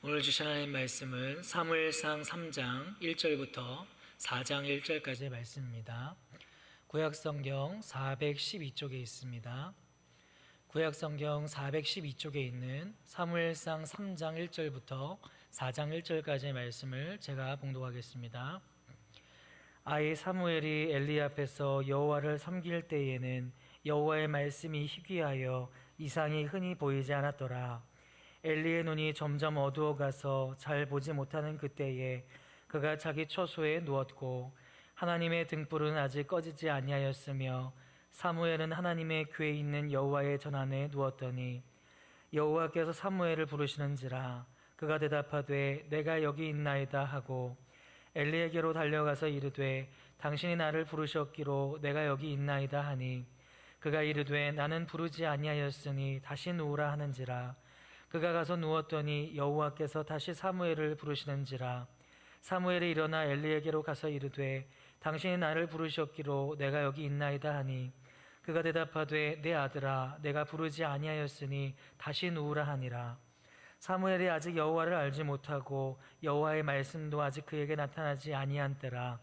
오늘 주신 하나님 말씀은 사무엘상 3장 1절부터 4장 1절까지의 말씀입니다. 구약성경 412쪽에 있습니다. 구약성경 412쪽에 있는 사무엘상 3장 1절부터 4장 1절까지의 말씀을 제가 봉독하겠습니다. 아이 사무엘이 엘리 앞에서 여호와를 섬길 때에는 여호와의 말씀이 희귀하여 이상이 흔히 보이지 않았더라. 엘리의 눈이 점점 어두워가서 잘 보지 못하는 그때에 그가 자기 처소에 누웠고 하나님의 등불은 아직 꺼지지 아니하였으며 사무엘은 하나님의 궤에 있는 여호와의 전안에 누웠더니 여호와께서 사무엘을 부르시는지라. 그가 대답하되 내가 여기 있나이다 하고 엘리에게로 달려가서 이르되 당신이 나를 부르셨기로 내가 여기 있나이다 하니 그가 이르되 나는 부르지 아니하였으니 다시 누우라 하는지라. 그가 가서 누웠더니 여호와께서 다시 사무엘을 부르시는지라. 사무엘이 일어나 엘리에게로 가서 이르되 당신이 나를 부르셨기로 내가 여기 있나이다 하니 그가 대답하되 내 아들아 내가 부르지 아니하였으니 다시 누우라 하니라. 사무엘이 아직 여호와를 알지 못하고 여호와의 말씀도 아직 그에게 나타나지 아니한 때라.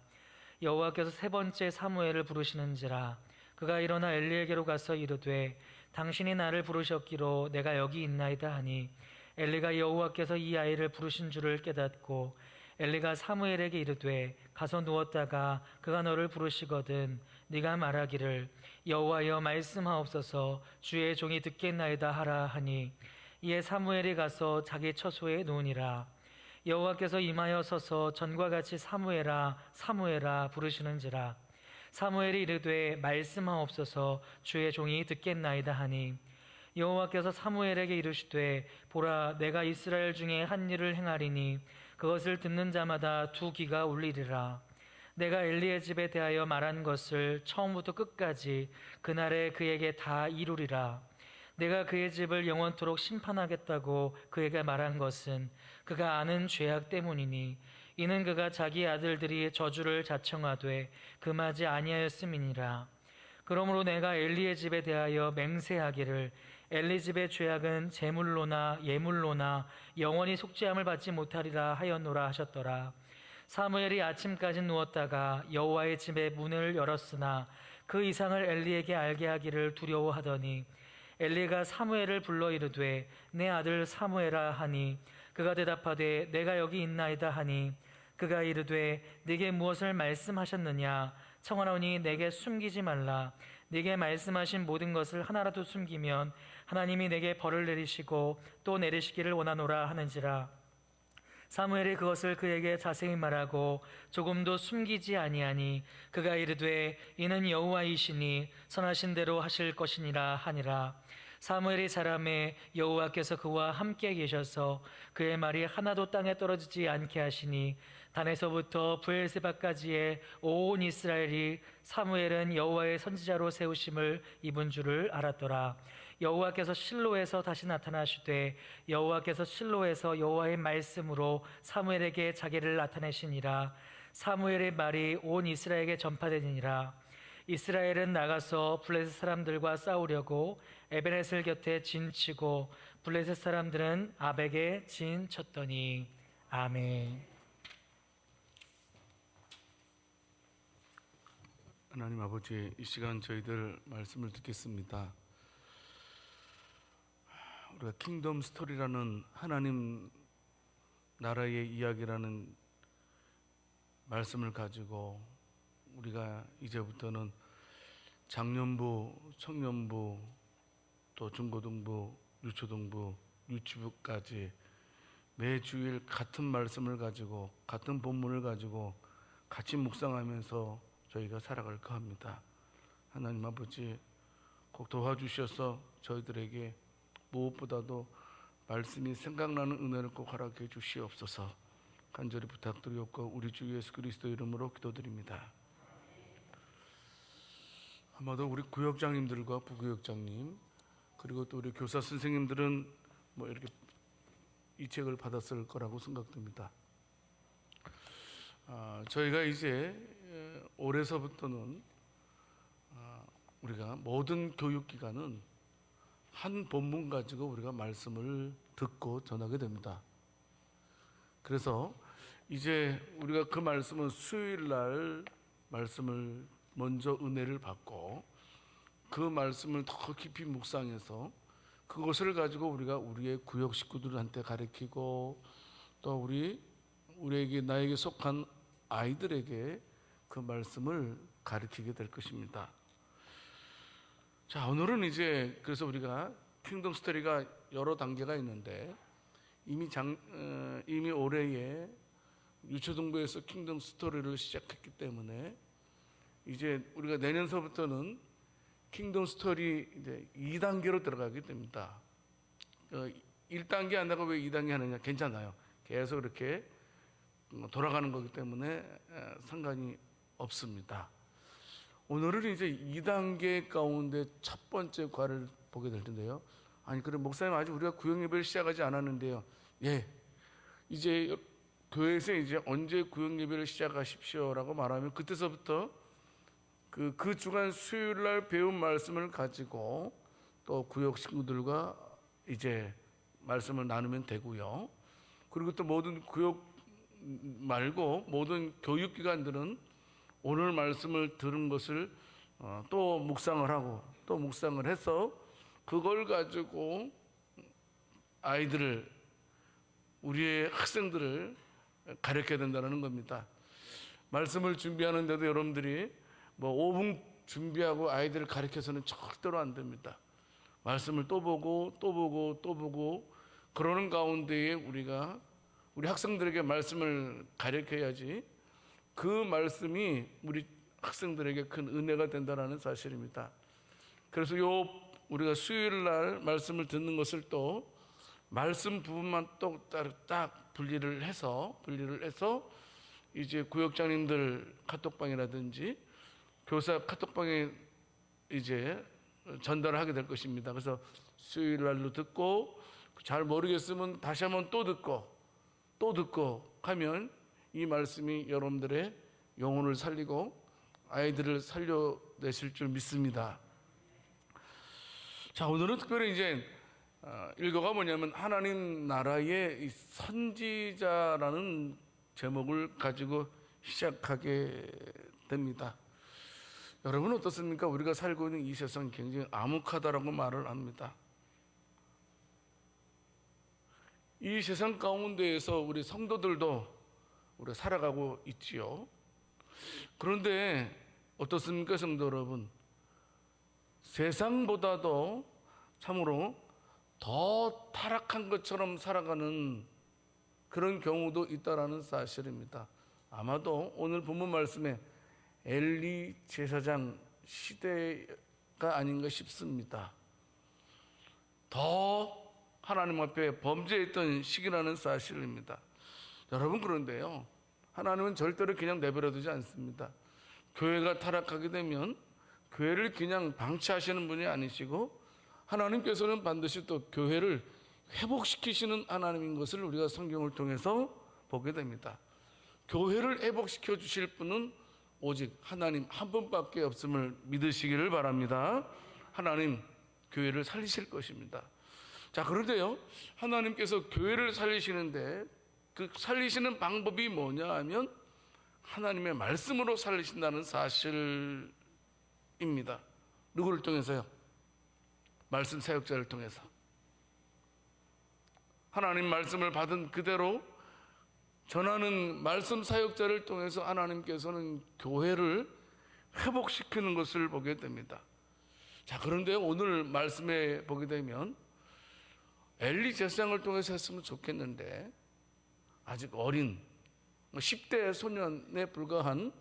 여호와께서 세 번째 사무엘을 부르시는지라. 그가 일어나 엘리에게로 가서 이르되 당신이 나를 부르셨기로 내가 여기 있나이다 하니 엘리가 여호와께서 이 아이를 부르신 줄을 깨닫고 엘리가 사무엘에게 이르되 가서 누웠다가 그가 너를 부르시거든 네가 말하기를 여호와여 말씀하옵소서 주의 종이 듣겠나이다 하라 하니 이에 사무엘이 가서 자기 처소에 누우니라. 여호와께서 임하여 서서 전과 같이 사무엘아 사무엘아 부르시는지라. 사무엘이 이르되 말씀하옵소서 주의 종이 듣겠나이다 하니 여호와께서 사무엘에게 이르시되 보라 내가 이스라엘 중에 한 일을 행하리니 그것을 듣는 자마다 두 귀가 울리리라. 내가 엘리의 집에 대하여 말한 것을 처음부터 끝까지 그날에 그에게 다 이루리라. 내가 그의 집을 영원토록 심판하겠다고 그에게 말한 것은 그가 아는 죄악 때문이니 이는 그가 자기 아들들이 저주를 자청하되 금하지 아니하였음이니라. 그러므로 내가 엘리의 집에 대하여 맹세하기를 엘리 집의 죄악은 제물로나 예물로나 영원히 속죄함을 받지 못하리라 하였노라 하셨더라. 사무엘이 아침까지 누웠다가 여호와의 집의 문을 열었으나 그 이상을 엘리에게 알게 하기를 두려워하더니 엘리가 사무엘을 불러 이르되 내 아들 사무엘아 하니 그가 대답하되 내가 여기 있나이다 하니 그가 이르되 네게 무엇을 말씀하셨느냐. 청하노니 내게 숨기지 말라. 네게 말씀하신 모든 것을 하나라도 숨기면 하나님이 내게 벌을 내리시고 또 내리시기를 원하노라 하는지라. 사무엘이 그것을 그에게 자세히 말하고 조금도 숨기지 아니하니 그가 이르되 이는 여호와이시니 선하신 대로 하실 것이니라 하니라. 사무엘이 자라매 여호와께서 그와 함께 계셔서 그의 말이 하나도 땅에 떨어지지 않게 하시니 단에서부터 브엘세바까지의 온 이스라엘이 사무엘은 여호와의 선지자로 세우심을 입은 줄을 알았더라. 여호와께서 실로에서 다시 나타나시되 여호와께서 실로에서 여호와의 말씀으로 사무엘에게 자기를 나타내시니라. 사무엘의 말이 온 이스라엘에게 전파되니라. 이스라엘은 나가서 블레셋 사람들과 싸우려고 에베네셀 곁에 진치고 블레셋 사람들은 아벡에 진쳤더니. 아멘. 하나님 아버지, 이 시간 저희들 말씀을 듣겠습니다. 우리가 킹덤 스토리라는 하나님 나라의 이야기라는 말씀을 가지고 우리가 이제부터는 장년부, 청년부, 또 중고등부, 유초등부, 유치부까지 매 주일 같은 말씀을 가지고 같은 본문을 가지고 같이 묵상하면서 저희가 살아갈까 합니다. 하나님 아버지, 꼭 도와주셔서 저희들에게 무엇보다도 말씀이 생각나는 은혜를 꼭 허락해 주시옵소서. 간절히 부탁드리옵고 우리 주 예수 그리스도 이름으로 기도드립니다. 아마도 우리 구역장님들과 부구역장님 그리고 또 우리 교사 선생님들은 이렇게 이 책을 받았을 거라고 생각됩니다. 저희가 이제 올해서부터는 우리가 모든 교육기관은 한 본문 가지고 우리가 말씀을 듣고 전하게 됩니다. 그래서 이제 우리가 그 말씀은 수요일 날 말씀을 먼저 은혜를 받고 그 말씀을 더 깊이 묵상해서 그것을 가지고 우리가 우리의 구역 식구들한테 가르치고 또 우리에게 나에게 속한 아이들에게 그 말씀을 가르치게 될 것입니다. 자, 오늘은 이제 그래서 우리가 킹덤 스토리가 여러 단계가 있는데 이미 올해에 유초등부에서 킹덤 스토리를 시작했기 때문에 이제 우리가 내년서부터는 킹덤 스토리 이제 2단계로 들어가게 됩니다. 1단계 한다고 왜 2단계 하느냐? 괜찮아요. 계속 이렇게 돌아가는 거기 때문에 상관이 없습니다. 오늘은 이제 2단계 가운데 첫 번째 과를 보게 될 텐데요. 아니, 그럼 목사님 아직 우리가 구역 예배를 시작하지 않았는데요. 예, 이제 교회에서 이제 언제 구역 예배를 시작하십시오라고 말하면 그때서부터 그 주간 수요일 날 배운 말씀을 가지고 또 구역 식구들과 이제 말씀을 나누면 되고요. 그리고 또 모든 구역 말고 모든 교육기관들은 오늘 말씀을 들은 것을 또 묵상을 하고 또 묵상을 해서 그걸 가지고 아이들을 우리의 학생들을 가르쳐야 된다는 겁니다. 말씀을 준비하는데도 여러분들이 뭐 5분 준비하고 아이들을 가르쳐서는 절대로 안 됩니다. 말씀을 또 보고 또 보고 또 보고 그러는 가운데에 우리 학생들에게 말씀을 가르쳐야지 그 말씀이 우리 학생들에게 큰 은혜가 된다는 사실입니다. 그래서 우리가 수요일 날 말씀을 듣는 것을 또 말씀 부분만 또 딱 분리를 해서 이제 구역장님들 카톡방이라든지 교사 카톡방에 이제 전달을 하게 될 것입니다. 그래서 수요일 날로 듣고 잘 모르겠으면 다시 한번 또 듣고 하면 이 말씀이 여러분들의 영혼을 살리고 아이들을 살려내실 줄 믿습니다. 자, 오늘은 특별히 이제 일거가 뭐냐면 하나님 나라의 선지자라는 제목을 가지고 시작하게 됩니다. 여러분 어떻습니까? 우리가 살고 있는 이 세상 굉장히 암흑하다라고 말을 합니다. 이 세상 가운데에서 우리 성도들도 우리가 살아가고 있지요. 그런데 어떻습니까, 성도 여러분? 세상보다도 참으로 더 타락한 것처럼 살아가는 그런 경우도 있다라는 사실입니다. 아마도 오늘 본문 말씀에 엘리 제사장 시대가 아닌가 싶습니다. 더 하나님 앞에 범죄했던 시기라는 사실입니다. 여러분, 그런데요, 하나님은 절대로 그냥 내버려두지 않습니다. 교회가 타락하게 되면 교회를 그냥 방치하시는 분이 아니시고 하나님께서는 반드시 또 교회를 회복시키시는 하나님인 것을 우리가 성경을 통해서 보게 됩니다. 교회를 회복시켜 주실 분은 오직 하나님 한 분밖에 없음을 믿으시기를 바랍니다. 하나님 교회를 살리실 것입니다. 자, 그런데요, 하나님께서 교회를 살리시는데 그 살리시는 방법이 뭐냐 하면 하나님의 말씀으로 살리신다는 사실입니다. 누구를 통해서요? 말씀 사역자를 통해서. 하나님 말씀을 받은 그대로 전하는 말씀 사역자를 통해서 하나님께서는 교회를 회복시키는 것을 보게 됩니다. 자, 그런데 오늘 말씀에 보게 되면 엘리 제사장을 통해서 했으면 좋겠는데 아직 어린 10대 소년에 불과한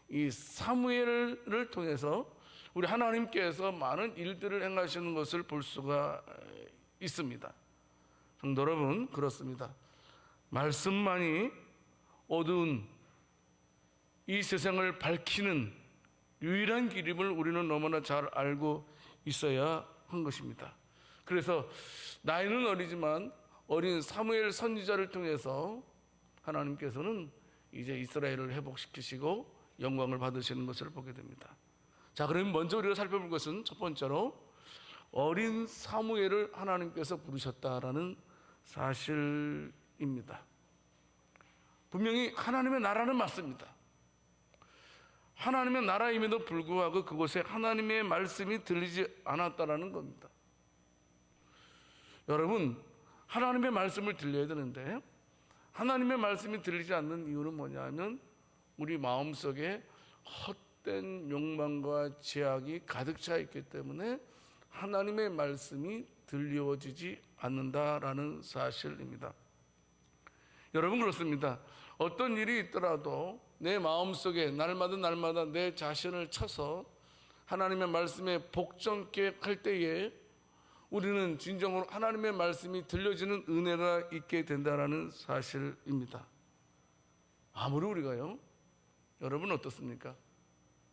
이 사무엘을 통해서 우리 하나님께서 많은 일들을 행하시는 것을 볼 수가 있습니다. 성도 여러분, 그렇습니다. 말씀만이 어두운 이 세상을 밝히는 유일한 길임을 우리는 너무나 잘 알고 있어야 한 것입니다. 그래서 나이는 어리지만 어린 사무엘 선지자를 통해서 하나님께서는 이제 이스라엘을 회복시키시고 영광을 받으시는 것을 보게 됩니다. 자, 그럼 먼저 우리가 살펴볼 것은 첫 번째로 어린 사무엘을 하나님께서 부르셨다라는 사실입니다. 분명히 하나님의 나라는 맞습니다. 하나님의 나라임에도 불구하고 그곳에 하나님의 말씀이 들리지 않았다라는 겁니다. 여러분, 하나님의 말씀을 들려야 되는데 하나님의 말씀이 들리지 않는 이유는 뭐냐면 우리 마음속에 헛된 욕망과 죄악이 가득 차 있기 때문에 하나님의 말씀이 들려지지 않는다라는 사실입니다. 여러분, 그렇습니다. 어떤 일이 있더라도 내 마음속에 날마다 내 자신을 쳐서 하나님의 말씀에 복종케 할 때에 우리는 진정으로 하나님의 말씀이 들려지는 은혜가 있게 된다라는 사실입니다. 아무리 우리가요, 여러분 어떻습니까?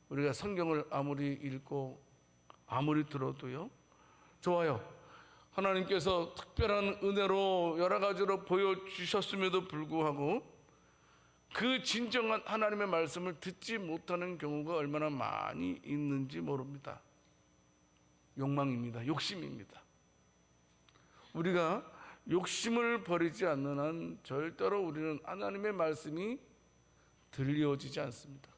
우리가 성경을 아무리 읽고 아무리 들어도요, 좋아요, 하나님께서 특별한 은혜로 여러 가지로 보여주셨음에도 불구하고 그 진정한 하나님의 말씀을 듣지 못하는 경우가 얼마나 많이 있는지 모릅니다. 욕망입니다. 욕심입니다. 우리가 욕심을 버리지 않는 한 절대로 우리는 하나님의 말씀이 들려지지 않습니다.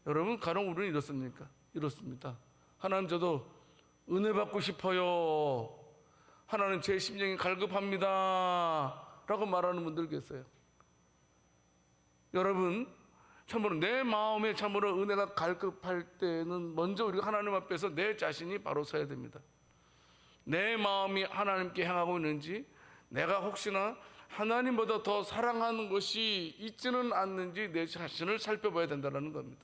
여러분, 간혹 우리는 이렇습니까? 이렇습니다. 하나님, 저도 은혜 받고 싶어요. 하나님, 제 심령이 갈급합니다 라고 말하는 분들 계세요. 여러분, 참으로 내 마음에 참으로 은혜가 갈급할 때는 먼저 우리가 하나님 앞에서 내 자신이 바로 서야 됩니다. 내 마음이 하나님께 향하고 있는지, 내가 혹시나 하나님보다 더 사랑하는 것이 있지는 않는지 내 자신을 살펴봐야 된다는 겁니다.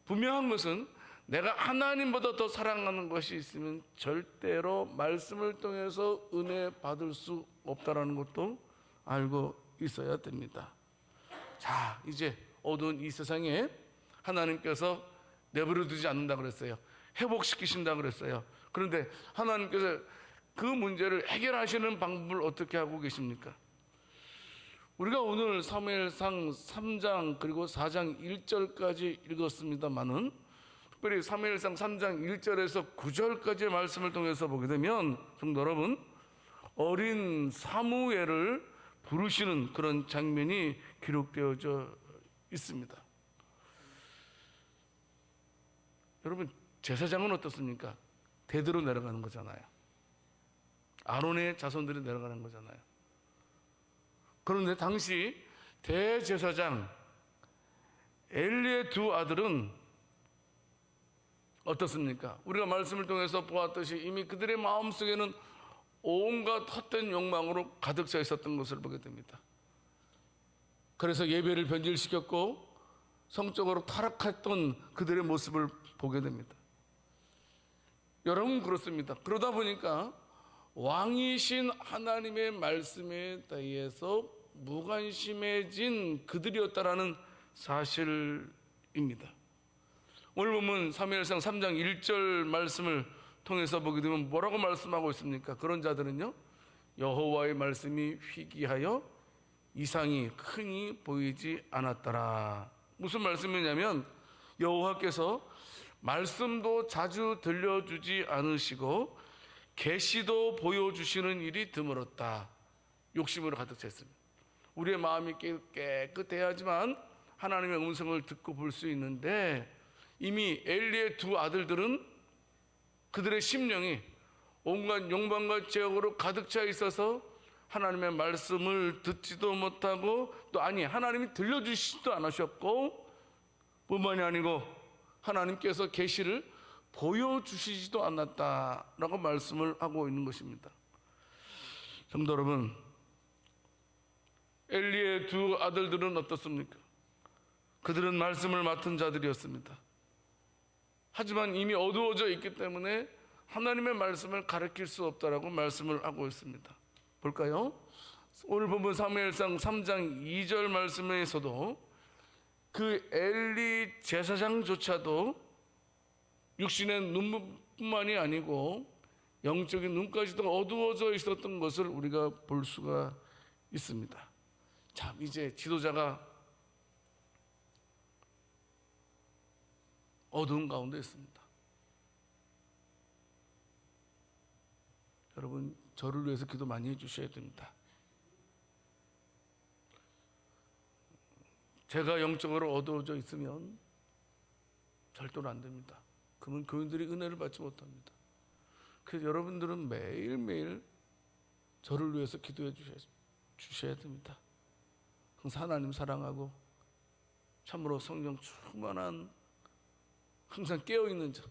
분명한 것은 내가 하나님보다 더 사랑하는 것이 있으면 절대로 말씀을 통해서 은혜 받을 수 없다는 것도 알고 있어야 됩니다. 자, 이제 어두운 이 세상에 하나님께서 내버려 두지 않는다 그랬어요. 회복시키신다 그랬어요. 그런데 하나님께서 그 문제를 해결하시는 방법을 어떻게 하고 계십니까? 우리가 오늘 사무엘상 3장 그리고 4장 1절까지 읽었습니다마는 특별히 사무엘상 3장 1절에서 9절까지의 말씀을 통해서 보게 되면 성도 여러분, 어린 사무엘을 부르시는 그런 장면이 기록되어져 있습니다. 여러분, 제사장은 어떻습니까? 대대로 내려가는 거잖아요. 아론의 자손들이 내려가는 거잖아요. 그런데 당시 대제사장 엘리의 두 아들은 어떻습니까? 우리가 말씀을 통해서 보았듯이 이미 그들의 마음속에는 온갖 헛된 욕망으로 가득 차 있었던 것을 보게 됩니다. 그래서 예배를 변질시켰고 성적으로 타락했던 그들의 모습을 보게 됩니다. 여러분, 그렇습니다. 그러다 보니까 왕이신 하나님의 말씀에 대해서 무관심해진 그들이었다라는 사실입니다. 오늘 보면 사무엘상 3장 1절 말씀을 통해서 보게 되면 뭐라고 말씀하고 있습니까? 그런 자들은요, 여호와의 말씀이 희귀하여 이상이 흔히 보이지 않았더라. 무슨 말씀이냐면 여호와께서 말씀도 자주 들려주지 않으시고 계시도 보여주시는 일이 드물었다. 욕심으로 가득 찼습니다. 우리의 마음이 깨끗해야지만 하나님의 음성을 듣고 볼 수 있는데 이미 엘리의 두 아들들은 그들의 심령이 온갖 욕망과 죄악으로 가득 차 있어서 하나님의 말씀을 듣지도 못하고 또 하나님이 들려주시지도 않으셨고 뿐만이 아니고 하나님께서 계시를 보여주시지도 않았다라고 말씀을 하고 있는 것입니다. 성도 여러분, 엘리의 두 아들들은 어떻습니까? 그들은 말씀을 맡은 자들이었습니다. 하지만 이미 어두워져 있기 때문에 하나님의 말씀을 가르칠 수 없다라고 말씀을 하고 있습니다. 볼까요? 오늘 본문 사무엘상 3장 2절 말씀에서도 그 엘리 제사장조차도 육신의 눈뿐만이 아니고 영적인 눈까지도 어두워져 있었던 것을 우리가 볼 수가 있습니다. 자, 이제 지도자가 어두운 가운데 있습니다. 여러분, 저를 위해서 기도 많이 해주셔야 됩니다. 제가 영적으로 어두워져 있으면 절대로 안 됩니다. 그러면 교인들이 은혜를 받지 못합니다. 그래서 여러분들은 매일매일 저를 위해서 기도해 주셔야 됩니다. 항상 하나님 사랑하고 참으로 성령 충만한, 항상 깨어있는 자,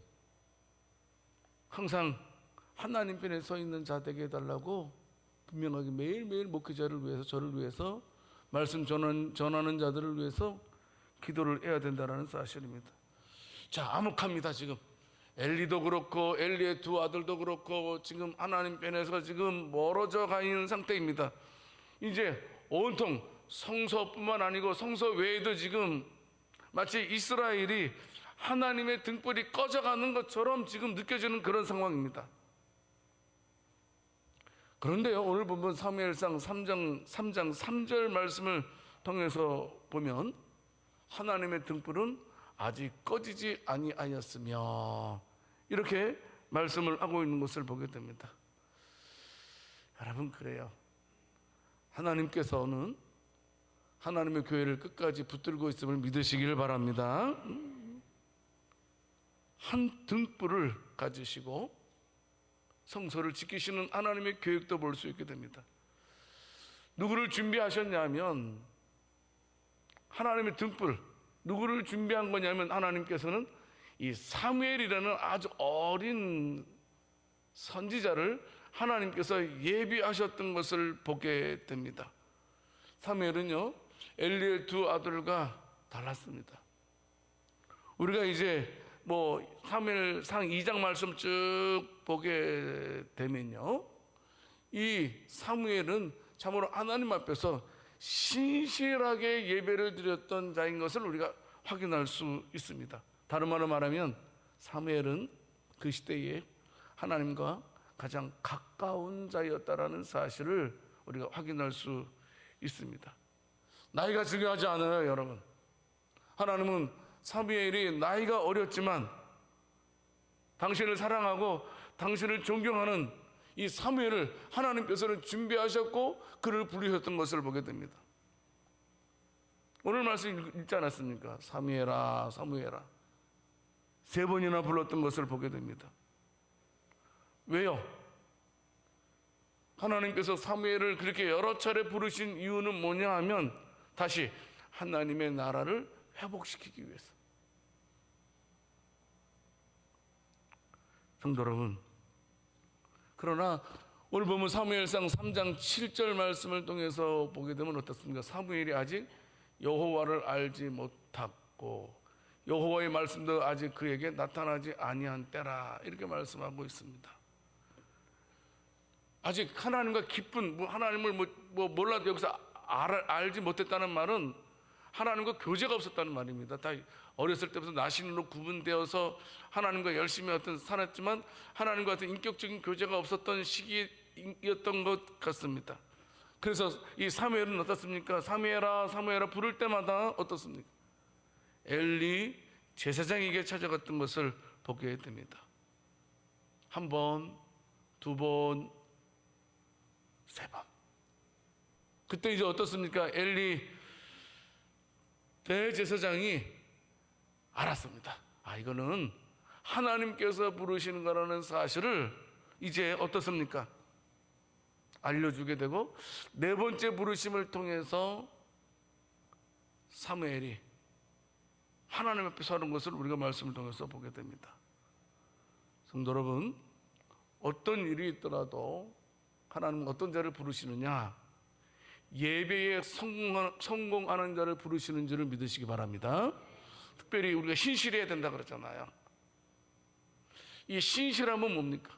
항상 하나님 편에 서 있는 자 되게 해달라고 분명하게 매일매일 목회자를 위해서, 저를 위해서, 말씀 전하는 자들을 위해서 기도를 해야 된다는 사실입니다. 자, 암흑합니다. 지금 엘리도 그렇고 엘리의 두 아들도 그렇고 지금 하나님 편에서 지금 멀어져 가 있는 상태입니다. 이제 온통 성서뿐만 아니고 성서 외에도 지금 마치 이스라엘이 하나님의 등불이 꺼져가는 것처럼 지금 느껴지는 그런 상황입니다. 그런데요, 오늘 본문 사무엘상 3장 3절 말씀을 통해서 보면 하나님의 등불은 아직 꺼지지 아니하였으며 이렇게 말씀을 하고 있는 것을 보게 됩니다. 여러분, 그래요. 하나님께서는 하나님의 교회를 끝까지 붙들고 있음을 믿으시길 바랍니다. 한 등불을 가지시고 성소를 지키시는 하나님의 계획도 볼 수 있게 됩니다. 누구를 준비하셨냐면 하나님의 등불, 누구를 준비한 거냐면 하나님께서는 이 사무엘이라는 아주 어린 선지자를 하나님께서 예비하셨던 것을 보게 됩니다. 사무엘은요, 엘리의 두 아들과 달랐습니다. 우리가 이제 사무엘상 2장 말씀 쭉 보게 되면요, 이 사무엘은 참으로 하나님 앞에서 신실하게 예배를 드렸던 자인 것을 우리가 확인할 수 있습니다. 다른 말로 말하면 사무엘은 그 시대에 하나님과 가장 가까운 자였다라는 사실을 우리가 확인할 수 있습니다. 나이가 중요하지 않아요, 여러분. 하나님은 사무엘이 나이가 어렸지만 당신을 사랑하고 당신을 존경하는 이 사무엘을 하나님께서는 준비하셨고 그를 부르셨던 것을 보게 됩니다. 오늘 말씀 읽지 않았습니까? 사무엘아, 사무엘아. 3번이나 불렀던 것을 보게 됩니다. 왜요? 하나님께서 사무엘을 그렇게 여러 차례 부르신 이유는 뭐냐 하면 다시 하나님의 나라를 회복시키기 위해서. 성도 여러분, 그러나 오늘 보면 사무엘상 3장 7절 말씀을 통해서 보게 되면 어떻습니까? 사무엘이 아직 여호와를 알지 못하고 여호와의 말씀도 아직 그에게 나타나지 아니한 때라, 이렇게 말씀하고 있습니다. 아직 하나님과 깊은 하나님을 몰라도 여기서 알지 못했다는 말은 하나님과 교제가 없었다는 말입니다. 다 어렸을 때부터 나신으로 구분되어서 하나님과 열심히 살았지만 하나님과 같은 인격적인 교제가 없었던 시기였던 것 같습니다. 그래서 이 사무엘은 어떻습니까? 사무엘아, 사무엘아 부를 때마다 어떻습니까? 엘리 제사장에게 찾아갔던 것을 보게 됩니다. 한 번, 두 번, 세 번. 그때 이제 어떻습니까? 엘리 대제사장이 알았습니다. 이거는 하나님께서 부르시는 거라는 사실을 이제 어떻습니까? 알려주게 되고 4번째 부르심을 통해서 사무엘이 하나님 앞에 서는 것을 우리가 말씀을 통해서 보게 됩니다. 성도 여러분, 어떤 일이 있더라도 하나님은 어떤 자를 부르시느냐? 예배에 성공하는 자를 부르시는 줄을 믿으시기 바랍니다. 특별히 우리가 신실해야 된다 그러잖아요. 이 신실함은 뭡니까?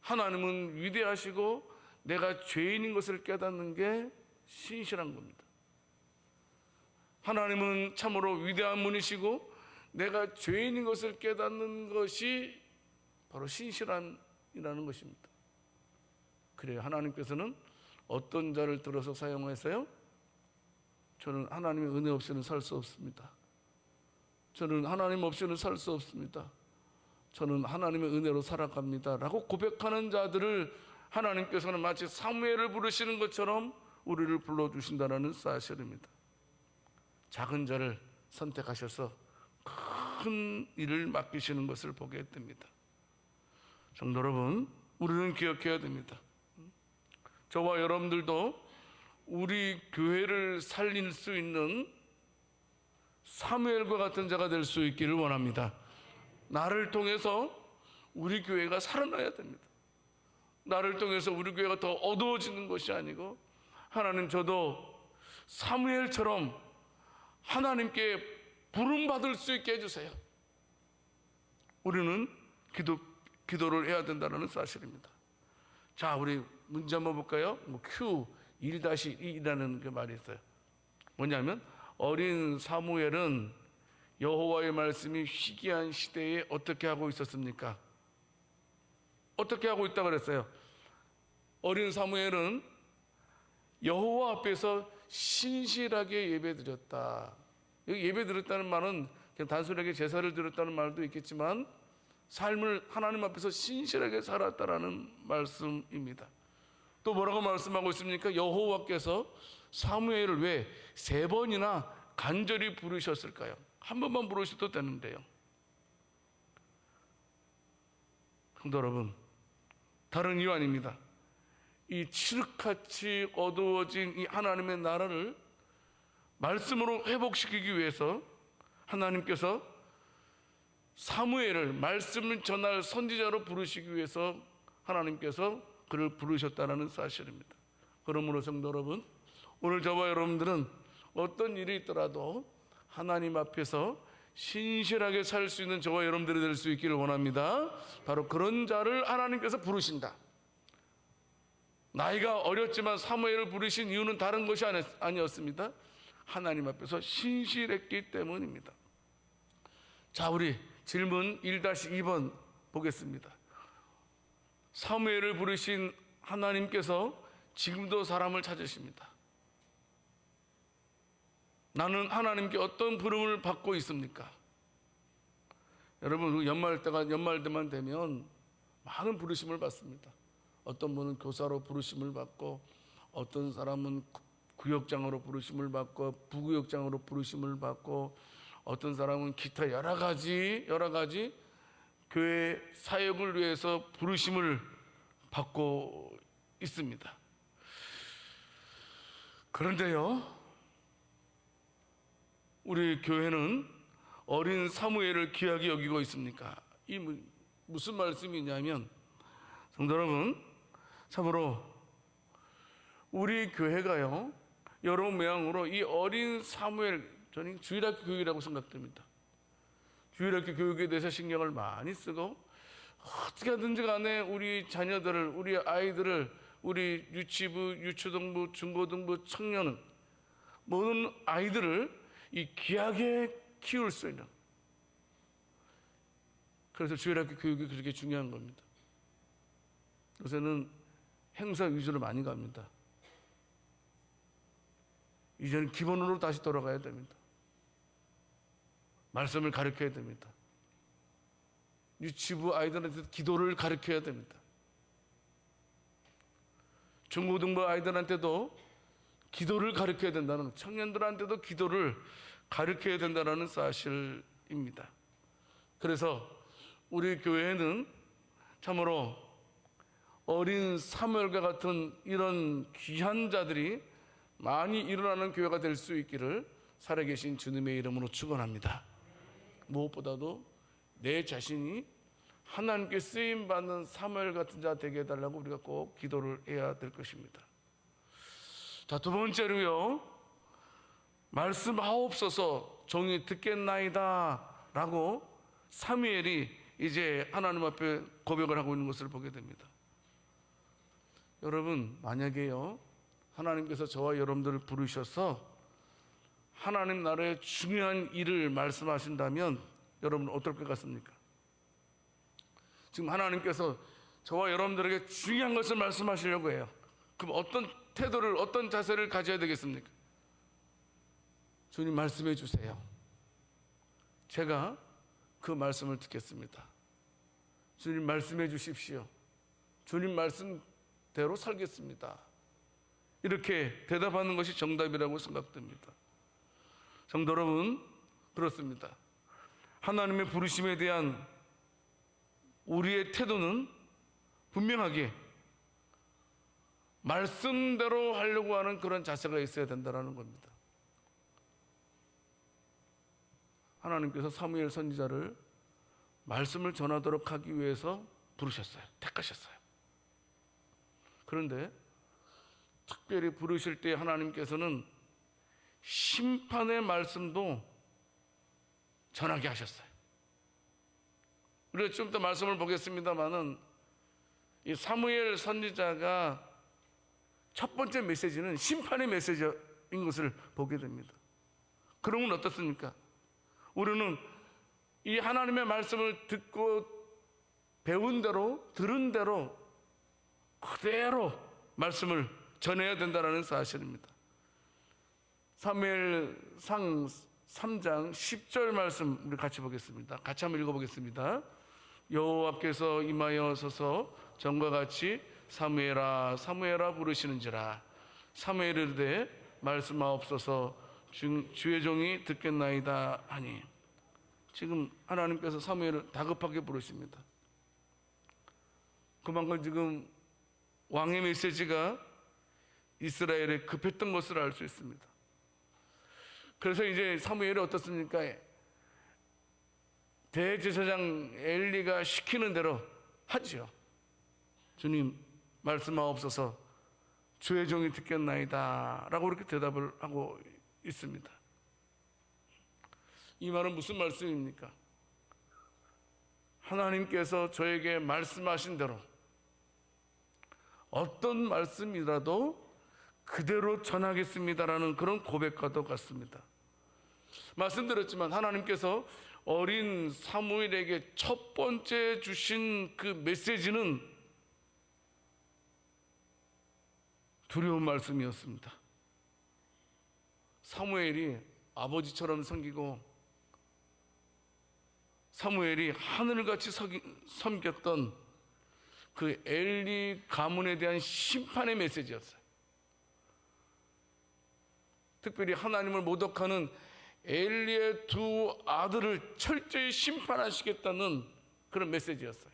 하나님은 위대하시고 내가 죄인인 것을 깨닫는 게 신실한 겁니다. 하나님은 참으로 위대한 분이시고 내가 죄인인 것을 깨닫는 것이 바로 신실함이라는 것입니다. 그래요. 하나님께서는 어떤 자를 들어서 사용하세요? 저는 하나님의 은혜 없이는 살 수 없습니다. 저는 하나님 없이는 살 수 없습니다. 저는 하나님의 은혜로 살아갑니다 라고 고백하는 자들을 하나님께서는 마치 사무엘을 부르시는 것처럼 우리를 불러주신다는 사실입니다. 작은 자를 선택하셔서 큰 일을 맡기시는 것을 보게 됩니다. 성도 여러분, 우리는 기억해야 됩니다. 저와 여러분들도 우리 교회를 살릴 수 있는 사무엘과 같은 자가 될 수 있기를 원합니다. 나를 통해서 우리 교회가 살아나야 됩니다. 나를 통해서 우리 교회가 더 어두워지는 것이 아니고, 하나님, 저도 사무엘처럼 하나님께 부름받을 수 있게 해주세요. 우리는 기도를 해야 된다는 사실입니다. 자, 우리 문제 한번 볼까요? Q 1-2라는 그 말이 있어요. 뭐냐면, 어린 사무엘은 여호와의 말씀이 희귀한 시대에 어떻게 하고 있었습니까? 어떻게 하고 있다고 그랬어요? 어린 사무엘은 여호와 앞에서 신실하게 예배드렸다. 여기 예배드렸다는 말은 그냥 단순하게 제사를 드렸다는 말도 있겠지만, 삶을 하나님 앞에서 신실하게 살았다라는 말씀입니다. 또 뭐라고 말씀하고 있습니까? 여호와께서 사무엘을 왜 3번이나 간절히 부르셨을까요? 한 번만 부르셔도 되는데요. 성도 여러분, 다른 이유 아닙니다. 이 칠흑같이 어두워진 이 하나님의 나라를 말씀으로 회복시키기 위해서 하나님께서 사무엘을 말씀을 전할 선지자로 부르시기 위해서 하나님께서 그를 부르셨다는 사실입니다. 그러므로 성도 여러분, 오늘 저와 여러분들은 어떤 일이 있더라도 하나님 앞에서 신실하게 살 수 있는 저와 여러분들이 될 수 있기를 원합니다. 바로 그런 자를 하나님께서 부르신다. 나이가 어렸지만 사무엘을 부르신 이유는 다른 것이 아니었습니다. 하나님 앞에서 신실했기 때문입니다. 자, 우리 질문 1-2번 보겠습니다. 사무엘을 부르신 하나님께서 지금도 사람을 찾으십니다. 나는 하나님께 어떤 부름을 받고 있습니까? 여러분, 연말 때만 되면 많은 부르심을 받습니다. 어떤 분은 교사로 부르심을 받고, 어떤 사람은 구역장으로 부르심을 받고, 부구역장으로 부르심을 받고, 어떤 사람은 기타 여러 가지 교회 사역을 위해서 부르심을 받고 있습니다. 그런데요, 우리 교회는 어린 사무엘을 귀하게 여기고 있습니까? 이 무슨 말씀이냐면, 성도 여러분, 참으로 우리 교회가요, 여러 모양으로 이 어린 사무엘, 저는 주일학교 교육이라고 생각됩니다. 주일학교 교육에 대해서 신경을 많이 쓰고, 어떻게 하든지 간에 우리 자녀들을, 우리 아이들을, 우리 유치부, 유초등부, 중고등부, 청년은 모든 아이들을 이 귀하게 키울 수 있는, 그래서 주일학교 교육이 그렇게 중요한 겁니다. 요새는 행사 위주로 많이 갑니다. 이제는 기본으로 다시 돌아가야 됩니다. 말씀을 가르쳐야 됩니다. 유치부 아이들한테 기도를 가르쳐야 됩니다. 중고등부 아이들한테도 기도를 가르쳐야 된다는, 청년들한테도 기도를 가르쳐야 된다는 사실입니다. 그래서 우리 교회는 참으로 어린 사무엘과 같은 이런 귀한 자들이 많이 일어나는 교회가 될 수 있기를 살아계신 주님의 이름으로 축원합니다. 무엇보다도 내 자신이 하나님께 쓰임받는 사무엘 같은 자 되게 해달라고 우리가 꼭 기도를 해야 될 것입니다. 자, 두 번째로요, 말씀하옵소서 종이 듣겠나이다 라고 사무엘이 이제 하나님 앞에 고백을 하고 있는 것을 보게 됩니다. 여러분, 만약에요, 하나님께서 저와 여러분들을 부르셔서 하나님 나라의 중요한 일을 말씀하신다면 여러분 어떨 것 같습니까? 지금 하나님께서 저와 여러분들에게 중요한 것을 말씀하시려고 해요. 그럼 어떤 태도를, 어떤 자세를 가져야 되겠습니까? 주님 말씀해 주세요. 제가 그 말씀을 듣겠습니다. 주님 말씀해 주십시오. 주님 말씀대로 살겠습니다. 이렇게 대답하는 것이 정답이라고 생각됩니다. 성도 여러분, 그렇습니다. 하나님의 부르심에 대한 우리의 태도는 분명하게 말씀대로 하려고 하는 그런 자세가 있어야 된다는 겁니다. 하나님께서 사무엘 선지자를 말씀을 전하도록 하기 위해서 부르셨어요. 택하셨어요. 그런데 특별히 부르실 때 하나님께서는 심판의 말씀도 전하게 하셨어요. 우리가 좀 더 말씀을 보겠습니다마는 이 사무엘 선지자가 첫 번째 메시지는 심판의 메시지인 것을 보게 됩니다. 그러면 어떻습니까? 우리는 이 하나님의 말씀을 듣고 배운 대로 들은 대로 그대로 말씀을 전해야 된다는 사실입니다. 사무엘상 3장 10절 말씀 우리 같이 보겠습니다. 같이 한번 읽어보겠습니다. 여호와께서 임하여 서서 전과 같이 사무엘아 사무엘아 부르시는지라. 사무엘이 이르되 말씀하옵소서 주의 종이 듣겠나이다 하니. 지금 하나님께서 사무엘을 다급하게 부르십니다. 그만큼 지금 왕의 메시지가 이스라엘에 급했던 것을 알 수 있습니다. 그래서 이제 사무엘이 어떻습니까? 대제사장 엘리가 시키는 대로 하지요. 주님 말씀하옵소서 주의 종이 듣겠나이다 라고 이렇게 대답을 하고 있습니다. 이 말은 무슨 말씀입니까? 하나님께서 저에게 말씀하신 대로 어떤 말씀이라도 그대로 전하겠습니다라는 그런 고백과도 같습니다. 말씀드렸지만 하나님께서 어린 사무엘에게 첫 번째 주신 그 메시지는 두려운 말씀이었습니다. 사무엘이 아버지처럼 섬기고 사무엘이 하늘같이 섬겼던 그 엘리 가문에 대한 심판의 메시지였어요. 특별히 하나님을 모독하는 엘리의 두 아들을 철저히 심판하시겠다는 그런 메시지였어요.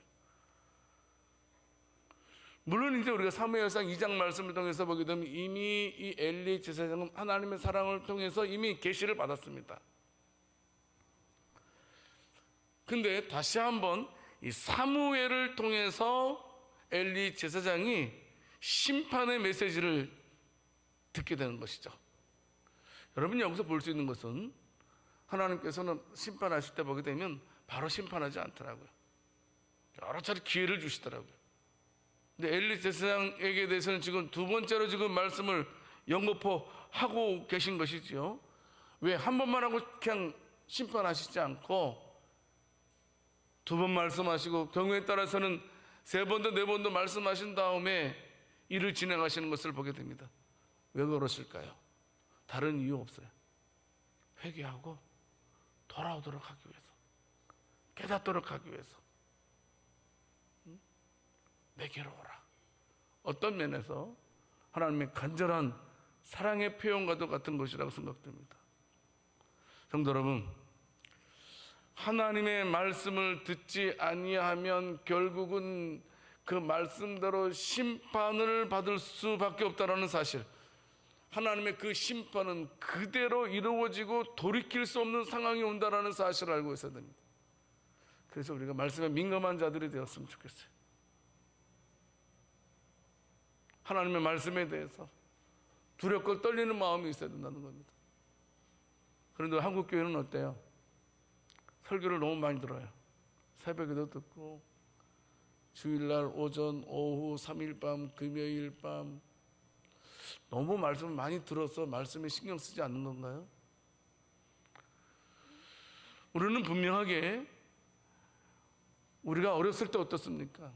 물론 이제 우리가 사무엘상 2장 말씀을 통해서 보게 되면 이미 이 엘리 제사장은 하나님의 사랑을 통해서 이미 계시를 받았습니다. 근데 다시 한번 이 사무엘을 통해서 엘리 제사장이 심판의 메시지를 듣게 되는 것이죠. 여러분 여기서 볼 수 있는 것은 하나님께서는 심판하실 때 보게 되면 바로 심판하지 않더라고요. 여러 차례 기회를 주시더라고요. 근데 엘리 제사장에게 대해서는 지금 두 번째로 지금 말씀을 연거푸하고 계신 것이지요. 왜 한 번만 하고 그냥 심판하시지 않고 두 번 말씀하시고 경우에 따라서는 세 번도 네 번도 말씀하신 다음에 일을 진행하시는 것을 보게 됩니다. 왜 그러실까요? 다른 이유 없어요. 회개하고 돌아오도록 하기 위해서, 깨닫도록 하기 위해서. 내게로 오라. 어떤 면에서 하나님의 간절한 사랑의 표현과도 같은 것이라고 생각됩니다. 성도 여러분, 하나님의 말씀을 듣지 아니하면 결국은 그 말씀대로 심판을 받을 수밖에 없다는 사실, 하나님의 그 심판은 그대로 이루어지고 돌이킬 수 없는 상황이 온다는 사실을 알고 있어야 됩니다. 그래서 우리가 말씀에 민감한 자들이 되었으면 좋겠어요. 하나님의 말씀에 대해서 두렵고 떨리는 마음이 있어야 된다는 겁니다. 그런데 한국 교회는 어때요? 설교를 너무 많이 들어요. 새벽에도 듣고 주일날 오전, 오후, 3일 밤, 금요일 밤 너무 말씀을 많이 들어서 말씀에 신경 쓰지 않는 건가요? 우리는 분명하게 우리가 어렸을 때 어떻습니까?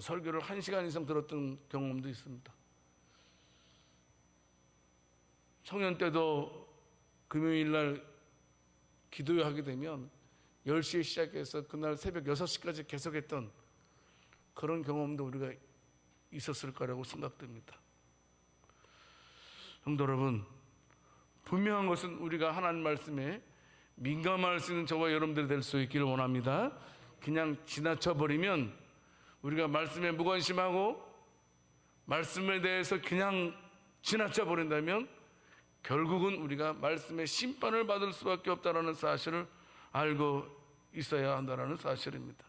설교를 1시간 이상 들었던 경험도 있습니다. 청년 때도 금요일날 기도회 하게 되면 10시에 시작해서 그날 새벽 6시까지 계속했던 그런 경험도 우리가 있었을 거라고 생각됩니다. 성도 여러분, 분명한 것은 우리가 하나님 말씀에 민감할 수 있는 저와 여러분들이 될 수 있기를 원합니다. 그냥 지나쳐 버리면 우리가 말씀에 무관심하고 말씀에 대해서 그냥 지나쳐 버린다면 결국은 우리가 말씀의 심판을 받을 수밖에 없다는 사실을 알고 있어야 한다는 사실입니다.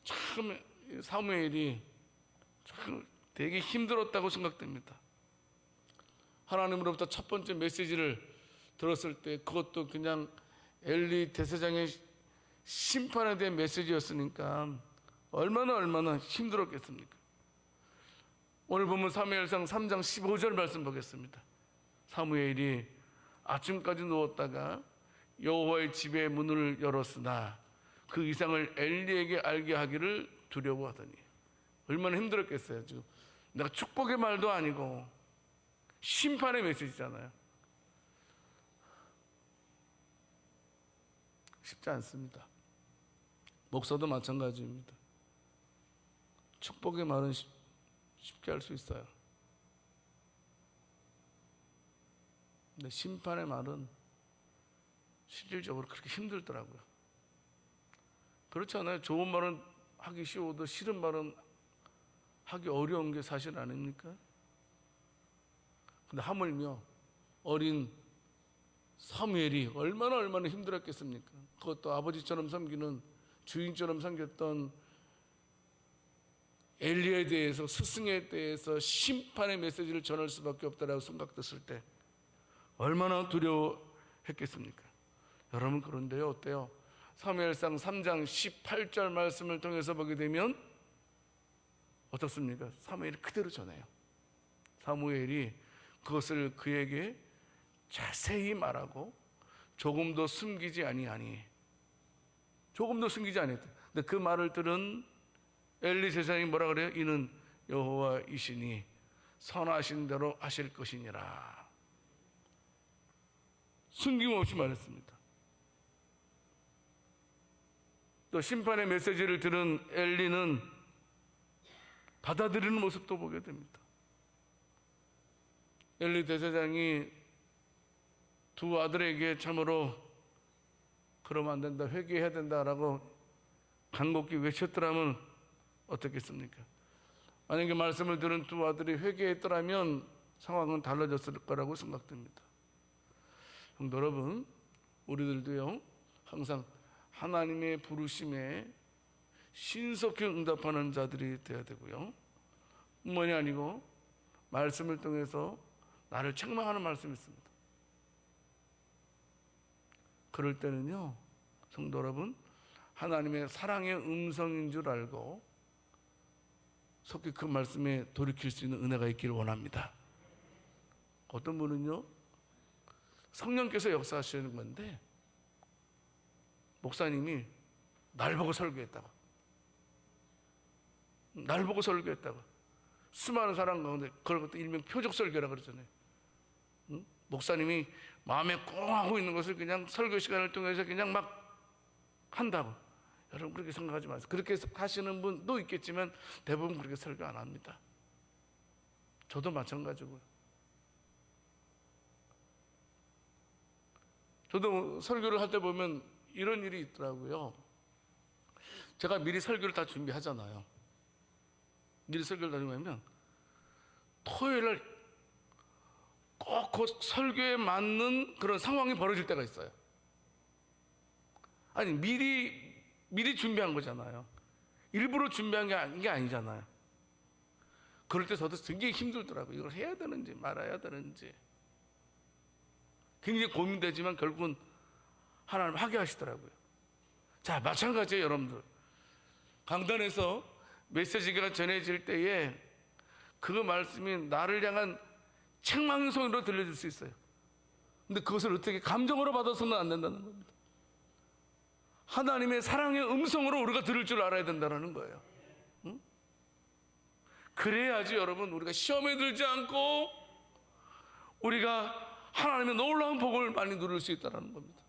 참 사무엘이 참 되게 힘들었다고 생각됩니다. 하나님으로부터 첫 번째 메시지를 들었을 때 그것도 그냥 엘리 대제사장의 심판에 대한 메시지였으니까 얼마나 힘들었겠습니까? 오늘 보면 사무엘상 3장 15절 말씀 보겠습니다. 사무엘이 아침까지 누웠다가 여호와의 집의 문을 열었으나 그 이상을 엘리에게 알게 하기를 두려워하더니. 얼마나 힘들었겠어요. 지금 내가 축복의 말도 아니고 심판의 메시지잖아요. 쉽지 않습니다. 목사도 마찬가지입니다. 축복의 말은 쉽게 할 수 있어요. 근데 심판의 말은 실질적으로 그렇게 힘들더라고요. 그렇지 않아요? 좋은 말은 하기 쉬워도 싫은 말은 하기 어려운 게 사실 아닙니까? 근데 하물며 어린 사무엘이 얼마나 힘들었겠습니까? 그것도 아버지처럼 섬기는 주인처럼 섬겼던 엘리에 대해서, 스승에 대해서 심판의 메시지를 전할 수밖에 없다라고 생각됐을 때 얼마나 두려워했겠습니까? 여러분, 그런데요, 어때요? 사무엘상 3장 18절 말씀을 통해서 보게 되면 어떻습니까? 사무엘이 그대로 전해요. 사무엘이 그것을 그에게 자세히 말하고 조금도 숨기지 아니하니. 조금도 숨기지 아니했다. 근데 그 말을 들은 엘리 제사장이 뭐라 그래요? 이는 여호와이시니 선하신 대로 하실 것이니라. 숨김없이 말했습니다. 또 심판의 메시지를 들은 엘리는 받아들이는 모습도 보게 됩니다. 엘리 대제사장이 두 아들에게 참으로 그러면 안 된다, 회개해야 된다라고 간곡히 외쳤더라면 어떻겠습니까? 만약에 말씀을 들은 두 아들이 회개했더라면 상황은 달라졌을 거라고 생각됩니다. 성도 여러분, 우리들도요 항상 하나님의 부르심에 신속히 응답하는 자들이 되어야 되고요, 뿐만이 아니고 말씀을 통해서 나를 책망하는 말씀이 있습니다. 그럴 때는요, 성도 여러분, 하나님의 사랑의 음성인 줄 알고 속히 그 말씀에 돌이킬 수 있는 은혜가 있기를 원합니다. 어떤 분은요, 성령께서 역사하시는 건데 목사님이 날 보고 설교했다고, 날 보고 설교했다고, 수많은 사람 가운데 그런 것도 일명 표적 설교라 그러잖아요. 응? 목사님이 마음에 꽁 하고 있는 것을 그냥 설교 시간을 통해서 그냥 막 한다고. 여러분, 그렇게 생각하지 마세요. 그렇게 하시는 분도 있겠지만 대부분 그렇게 설교 안 합니다. 저도 마찬가지고요. 저도 설교를 할 때 보면 이런 일이 있더라고요. 제가 미리 설교를 다 준비하잖아요. 미리 설교를 다 준비하면 토요일날 꼭 그 설교에 맞는 그런 상황이 벌어질 때가 있어요. 아니, 미리 준비한 거잖아요. 일부러 준비한 게 아니잖아요. 그럴 때 저도 굉장히 힘들더라고요. 이걸 해야 되는지 말아야 되는지 굉장히 고민되지만 결국은 하나님 하게 하시더라고요. 자, 마찬가지예요. 여러분들, 강단에서 메시지가 전해질 때에 그 말씀이 나를 향한 책망의 소리로 들려줄 수 있어요. 근데 그것을 어떻게 감정으로 받아서는 안 된다는 겁니다. 하나님의 사랑의 음성으로 우리가 들을 줄 알아야 된다는 거예요. 응? 그래야지 여러분, 우리가 시험에 들지 않고 우리가 하나님의 놀라운 복을 많이 누릴 수 있다는 겁니다.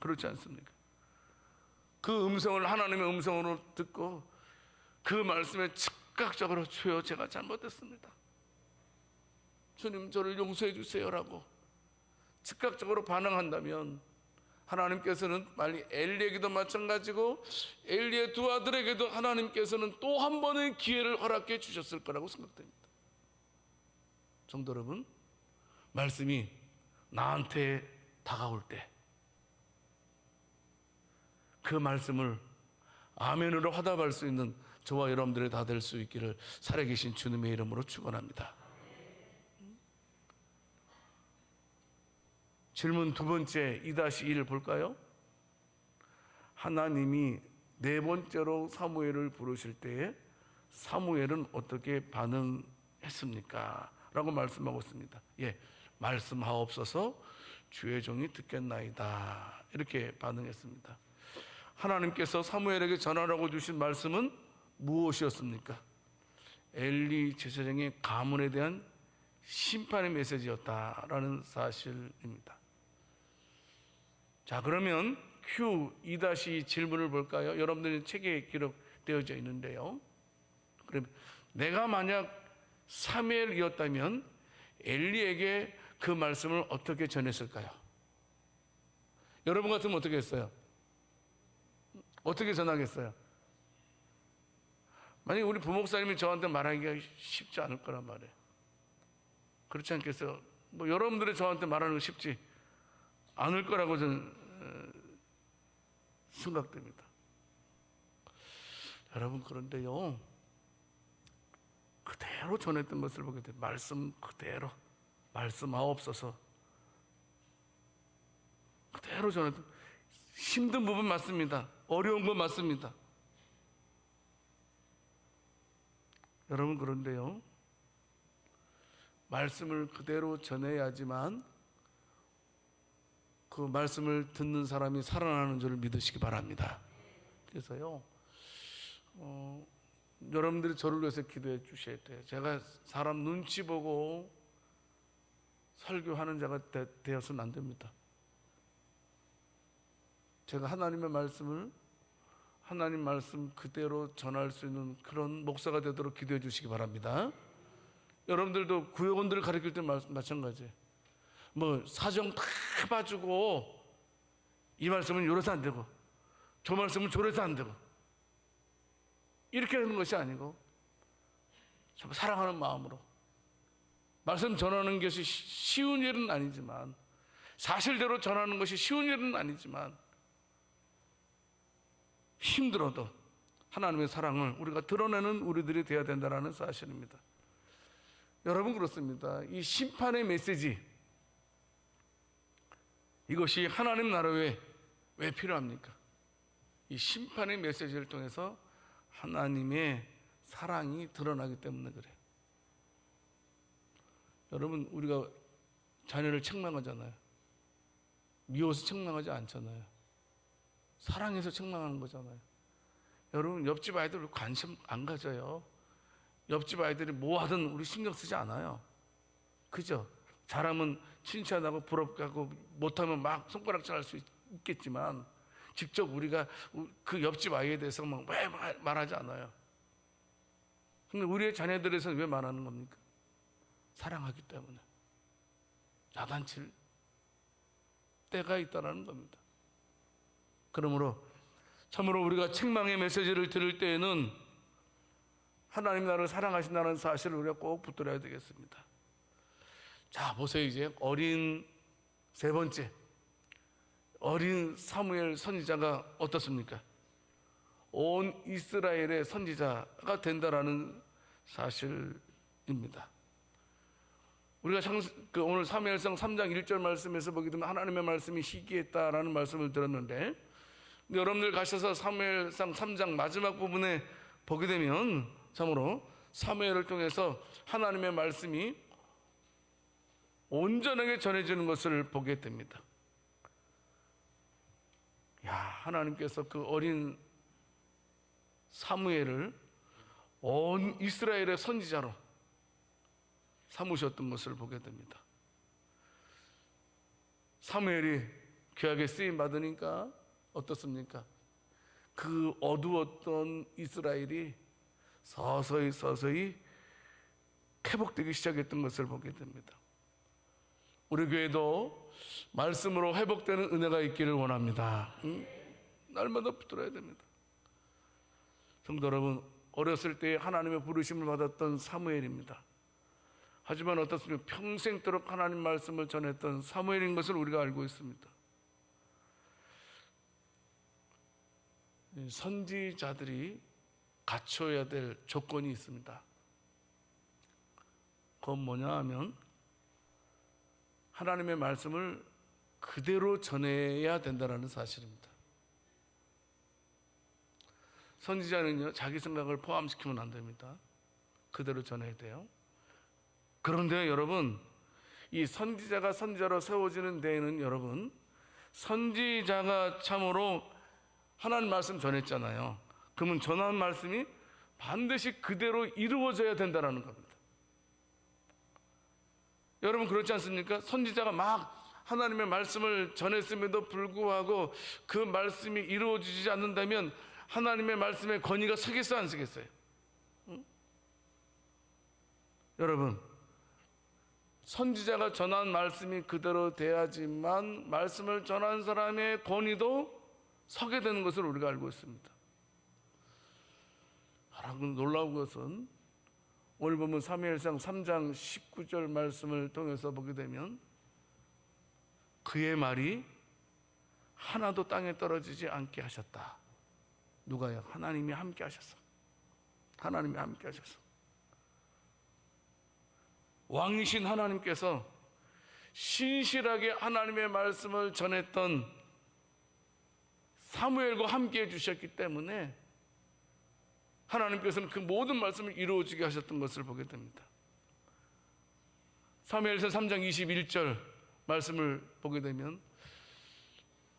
그렇지 않습니까? 그 음성을 하나님의 음성으로 듣고 그 말씀에 즉각적으로 주여 제가 잘못했습니다, 주님 저를 용서해 주세요라고 즉각적으로 반응한다면 하나님께서는 빨리 엘리에게도 마찬가지고 엘리의 두 아들에게도 하나님께서는 또 한 번의 기회를 허락해 주셨을 거라고 생각됩니다. 성도 여러분, 말씀이 나한테 다가올 때 그 말씀을 아멘으로 화답할 수 있는 저와 여러분들이 다 될 수 있기를 살아계신 주님의 이름으로 축원합니다. 질문 두 번째 2-1 볼까요? 하나님이 네 번째로 사무엘을 부르실 때에 사무엘은 어떻게 반응했습니까? 라고 말씀하고 있습니다. 예, 말씀하옵소서 주의 종이 듣겠나이다. 이렇게 반응했습니다. 하나님께서 사무엘에게 전하라고 주신 말씀은 무엇이었습니까? 엘리 제사장의 가문에 대한 심판의 메시지였다라는 사실입니다. 자, 그러면 Q2- 질문을 볼까요? 여러분들의 책에 기록되어져 있는데요. 그럼 내가 만약 사무엘이었다면 엘리에게 그 말씀을 어떻게 전했을까요? 여러분 같으면 어떻게 했어요? 어떻게 전하겠어요? 만약에 우리 부목사님이 저한테 말하기가 쉽지 않을 거란 말이에요. 그렇지 않겠어요? 뭐 여러분들이 저한테 말하는 거 쉽지 않을 거라고 저는 생각됩니다. 여러분, 그런데요, 그대로 전했던 것을 보게 돼요. 말씀 그대로, 말씀하옵소서 그대로 전했던, 힘든 부분 맞습니다. 어려운 건 맞습니다. 여러분, 그런데요, 말씀을 그대로 전해야지만 그 말씀을 듣는 사람이 살아나는 줄을 믿으시기 바랍니다. 그래서요, 여러분들이 저를 위해서 기도해 주셔야 돼요. 제가 사람 눈치 보고 설교하는 자가 되어서는 안 됩니다. 제가 하나님의 말씀을 하나님 말씀 그대로 전할 수 있는 그런 목사가 되도록 기도해 주시기 바랍니다. 여러분들도 구역원들을 가르칠 때 마찬가지예요. 뭐 사정 다 봐주고 이 말씀은 이래서 안 되고 저 말씀은 저래서 안 되고 이렇게 하는 것이 아니고 참 사랑하는 마음으로 말씀 전하는 것이 쉬운 일은 아니지만, 사실대로 전하는 것이 쉬운 일은 아니지만, 힘들어도 하나님의 사랑을 우리가 드러내는 우리들이 되어야 된다는 사실입니다. 여러분, 그렇습니다. 이 심판의 메시지, 이것이 하나님 나라에 왜 필요합니까? 이 심판의 메시지를 통해서 하나님의 사랑이 드러나기 때문에 그래요. 여러분, 우리가 자녀를 책망하잖아요. 미워서 책망하지 않잖아요. 사랑해서 책망하는 거잖아요. 여러분, 옆집 아이들 관심 안 가져요. 옆집 아이들이 뭐 하든 우리 신경 쓰지 않아요. 그죠? 잘하면 칭찬하고 부럽게 하고 못하면 막 손가락질 할 수 있겠지만 직접 우리가 그 옆집 아이에 대해서 막 왜 말하지 않아요. 근데 우리의 자녀들에서는 왜 말하는 겁니까? 사랑하기 때문에. 야단칠 때가 있다는 겁니다. 그러므로 참으로 우리가 책망의 메시지를 들을 때에는 하나님 나라를 사랑하신다는 사실을 우리가 꼭 붙들어야 되겠습니다. 자, 보세요. 이제 세 번째 어린 사무엘 선지자가 어떻습니까? 온 이스라엘의 선지자가 된다라는 사실입니다. 우리가 오늘 사무엘상 3장 1절 말씀에서 보게 되면 하나님의 말씀이 희귀했다라는 말씀을 들었는데, 여러분들 가셔서 사무엘상 3장 마지막 부분에 보게 되면 참으로 사무엘을 통해서 하나님의 말씀이 온전하게 전해지는 것을 보게 됩니다. 야, 하나님께서 그 어린 사무엘을 온 이스라엘의 선지자로 삼으셨던 것을 보게 됩니다. 사무엘이 귀하게 쓰임 받으니까 어떻습니까? 그 어두웠던 이스라엘이 서서히 회복되기 시작했던 것을 보게 됩니다. 우리 교회도 말씀으로 회복되는 은혜가 있기를 원합니다. 날마다 붙들어야 됩니다. 성도 여러분, 어렸을 때 하나님의 부르심을 받았던 사무엘입니다. 하지만 어떻습니까? 평생도록 하나님 말씀을 전했던 사무엘인 것을 우리가 알고 있습니다. 선지자들이 갖춰야 될 조건이 있습니다. 그건 뭐냐 하면 하나님의 말씀을 그대로 전해야 된다는 사실입니다. 선지자는요, 자기 생각을 포함시키면 안 됩니다. 그대로 전해야 돼요. 그런데 여러분, 이 선지자가 선지자로 세워지는 데에는 여러분, 선지자가 참으로 하나님 말씀 전했잖아요. 그러면 전한 말씀이 반드시 그대로 이루어져야 된다는 겁니다. 여러분 그렇지 않습니까? 선지자가 막 하나님의 말씀을 전했음에도 불구하고 그 말씀이 이루어지지 않는다면 하나님의 말씀의 권위가 서겠어요, 안 서겠어요? 응? 여러분, 선지자가 전한 말씀이 그대로 돼야지만 말씀을 전한 사람의 권위도 서게 되는 것을 우리가 알고 있습니다. 여러분, 놀라운 것은 오늘 보면 사무엘상 3장 19절 말씀을 통해서 보게 되면 그의 말이 하나도 땅에 떨어지지 않게 하셨다. 누가요? 하나님이 함께 하셨어. 하나님이 함께 하셨어. 왕이신 하나님께서 신실하게 하나님의 말씀을 전했던 사무엘과 함께 해주셨기 때문에 하나님께서는 그 모든 말씀을 이루어지게 하셨던 것을 보게 됩니다. 사무엘상 3장 21절 말씀을 보게 되면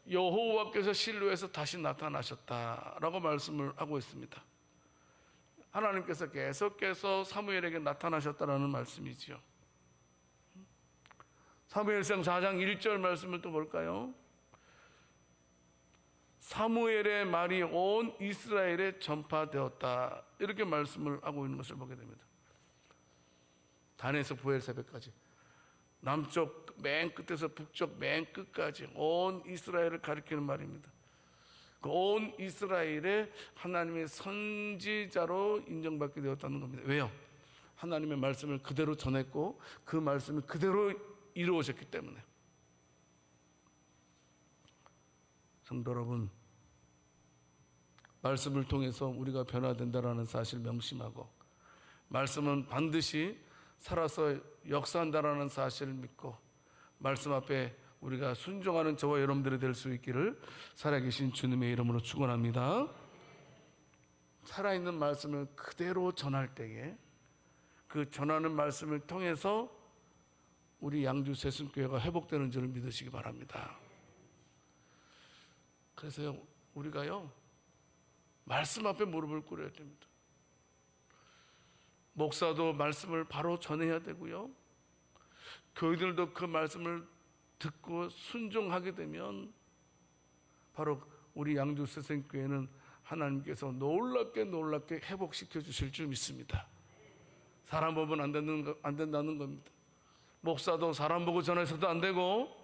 여호와께서 실로에서 다시 나타나셨다라고 말씀을 하고 있습니다. 하나님께서 계속해서 사무엘에게 나타나셨다라는 말씀이지요. 사무엘상 4장 1절 말씀을 또 볼까요? 사무엘의 말이 온 이스라엘에 전파되었다, 이렇게 말씀을 하고 있는 것을 보게 됩니다. 단에서 부엘세베까지, 남쪽 맨 끝에서 북쪽 맨 끝까지 온 이스라엘을 가리키는 말입니다. 그 온 이스라엘에 하나님의 선지자로 인정받게 되었다는 겁니다. 왜요? 하나님의 말씀을 그대로 전했고 그 말씀이 그대로 이루어졌기 때문에. 성도 여러분, 말씀을 통해서 우리가 변화된다는 사실 명심하고, 말씀은 반드시 살아서 역사한다는 사실을 믿고 말씀 앞에 우리가 순종하는 저와 여러분들이 될 수 있기를 살아계신 주님의 이름으로 축원합니다. 살아있는 말씀을 그대로 전할 때에 그 전하는 말씀을 통해서 우리 양주 새순교회가 회복되는 줄을 믿으시기 바랍니다. 그래서요, 우리가요 말씀 앞에 무릎을 꿇어야 됩니다. 목사도 말씀을 바로 전해야 되고요, 교회들도 그 말씀을 듣고 순종하게 되면 바로 우리 양주 새순교회는 하나님께서 놀랍게 회복시켜 주실 줄 믿습니다. 사람 보면 안 된다는 겁니다. 목사도 사람 보고 전해서도 안 되고,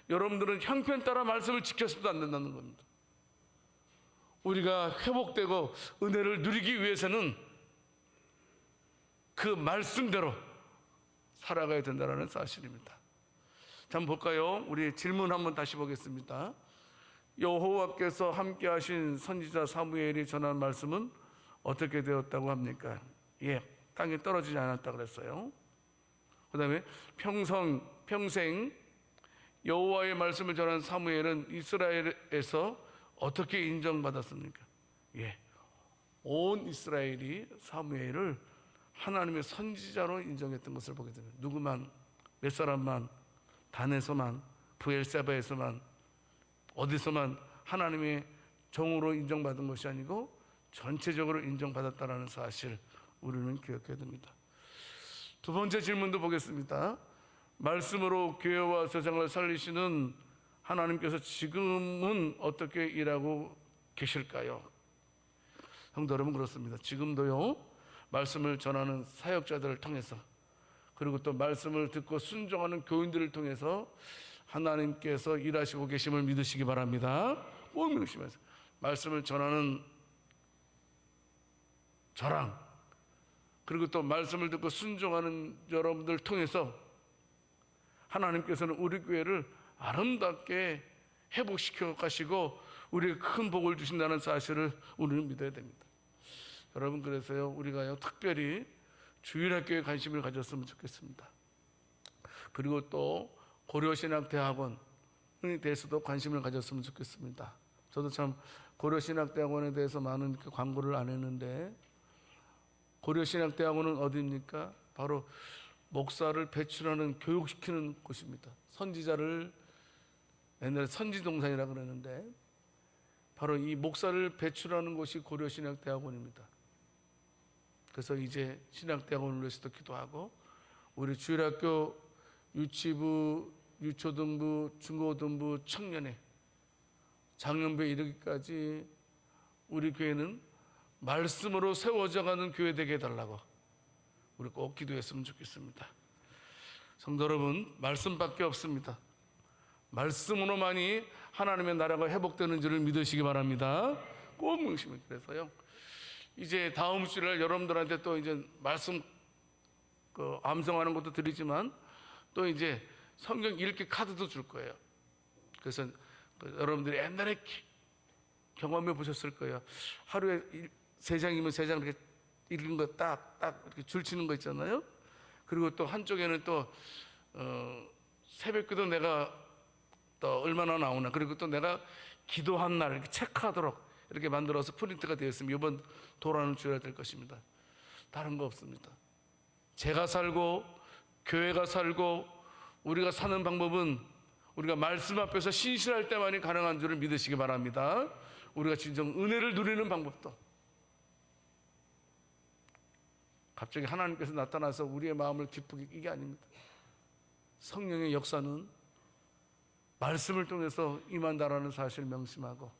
여러분들은 형편 따라 말씀을 지켜서도 안 된다는 겁니다. 우리가 회복되고 은혜를 누리기 위해서는 그 말씀대로 살아가야 된다는 사실입니다. 자, 한번 볼까요? 우리 질문 한번 다시 보겠습니다. 여호와께서 함께 하신 선지자 사무엘이 전한 말씀은 어떻게 되었다고 합니까? 예, 땅에 떨어지지 않았다 그랬어요. 그 다음에 평생 여호와의 말씀을 전한 사무엘은 이스라엘에서 어떻게 인정받았습니까? 예, 온 이스라엘이 사무엘을 하나님의 선지자로 인정했던 것을 보게 됩니다. 누구만, 몇 사람만, 단에서만, 부엘세바에서만, 어디서만 하나님의 종으로 인정받은 것이 아니고 전체적으로 인정받았다는 사실 우리는 기억해야 됩니다. 두 번째 질문도 보겠습니다. 말씀으로 교회와 세상을 살리시는 하나님께서 지금은 어떻게 일하고 계실까요? 성도 여러분, 그렇습니다. 지금도요 말씀을 전하는 사역자들을 통해서, 그리고 또 말씀을 듣고 순종하는 교인들을 통해서 하나님께서 일하시고 계심을 믿으시기 바랍니다. 꼭 믿으시면서 말씀을 전하는 저랑, 그리고 또 말씀을 듣고 순종하는 여러분들 통해서 하나님께서는 우리 교회를 아름답게 회복시켜 가시고 우리에게 큰 복을 주신다는 사실을 우리는 믿어야 됩니다. 여러분, 그래서요, 우리가요 특별히 주일학교에 관심을 가졌으면 좋겠습니다. 그리고 또 고려신학대학원에 대해서도 관심을 가졌으면 좋겠습니다. 저도 참 고려신학대학원에 대해서 많은 광고를 안 했는데, 고려신학대학원은 어디입니까? 바로 목사를 배출하는, 교육시키는 곳입니다. 선지자를 옛날에 선지동산이라고 그러는데, 바로 이 목사를 배출하는 곳이 고려신학대학원입니다. 그래서 이제 신학대학원을 위해서도 기도하고, 우리 주일학교 유치부, 유초등부, 중고등부, 청년회, 장년부에 이르기까지 우리 교회는 말씀으로 세워져가는 교회 되게 해달라고 우리 꼭 기도했으면 좋겠습니다. 성도 여러분, 말씀밖에 없습니다. 말씀으로만이 하나님의 나라가 회복되는 줄을 믿으시기 바랍니다. 꼭 명심해. 그래서요, 이제 다음 주일 여러분들한테 또 이제 말씀 암송하는 것도 드리지만, 또 이제 성경 읽기 카드도 줄 거예요. 그래서 여러분들이 옛날에 경험해 보셨을 거예요. 하루에 3장이면 3장 이렇게 읽은 거 딱 이렇게 줄 치는 거 있잖아요. 그리고 또 한쪽에는 또 새벽기도 내가 또 얼마나 나오나, 그리고 또 내가 기도한 날 이렇게 체크하도록 이렇게 만들어서 프린트가 되어 있으면 이번 도라는 주여야 될 것입니다. 다른 거 없습니다. 제가 살고 교회가 살고 우리가 사는 방법은 우리가 말씀 앞에서 신실할 때만이 가능한 줄을 믿으시기 바랍니다. 우리가 진정 은혜를 누리는 방법도 갑자기 하나님께서 나타나서 우리의 마음을 기쁘게, 이게 아닙니다. 성령의 역사는 말씀을 통해서 임한다라는 사실을 명심하고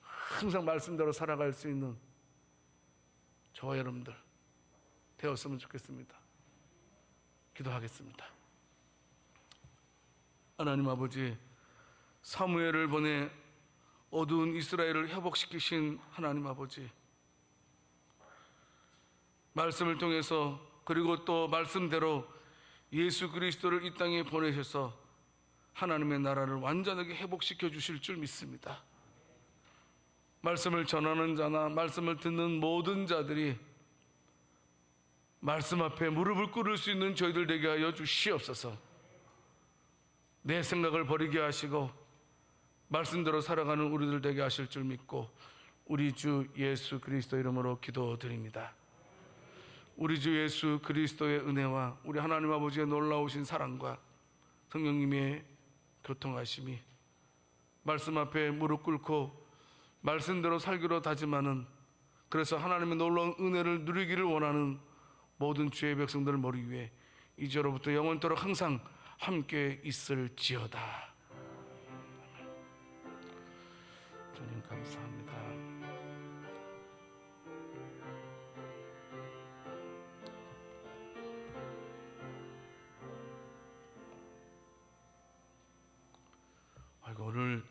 항상 말씀대로 살아갈 수 있는 저와 여러분들 되었으면 좋겠습니다. 기도하겠습니다. 하나님 아버지, 사무엘을 보내 어두운 이스라엘을 회복시키신 하나님 아버지, 말씀을 통해서, 그리고 또 말씀대로 예수 그리스도를 이 땅에 보내셔서 하나님의 나라를 완전하게 회복시켜 주실 줄 믿습니다. 말씀을 전하는 자나 말씀을 듣는 모든 자들이 말씀 앞에 무릎을 꿇을 수 있는 저희들 되게 하여 주시옵소서. 내 생각을 버리게 하시고 말씀대로 살아가는 우리들 되게 하실 줄 믿고 우리 주 예수 그리스도 이름으로 기도드립니다. 우리 주 예수 그리스도의 은혜와 우리 하나님 아버지의 놀라우신 사랑과 성령님의 교통하심이, 말씀 앞에 무릎 꿇고 말씀대로 살기로 다짐하는, 그래서 하나님의 놀라운 은혜를 누리기를 원하는 모든 주의 백성들 머리 위에 이제로부터 영원토록 항상 함께 있을지어다. 주님 감사합니다. 오늘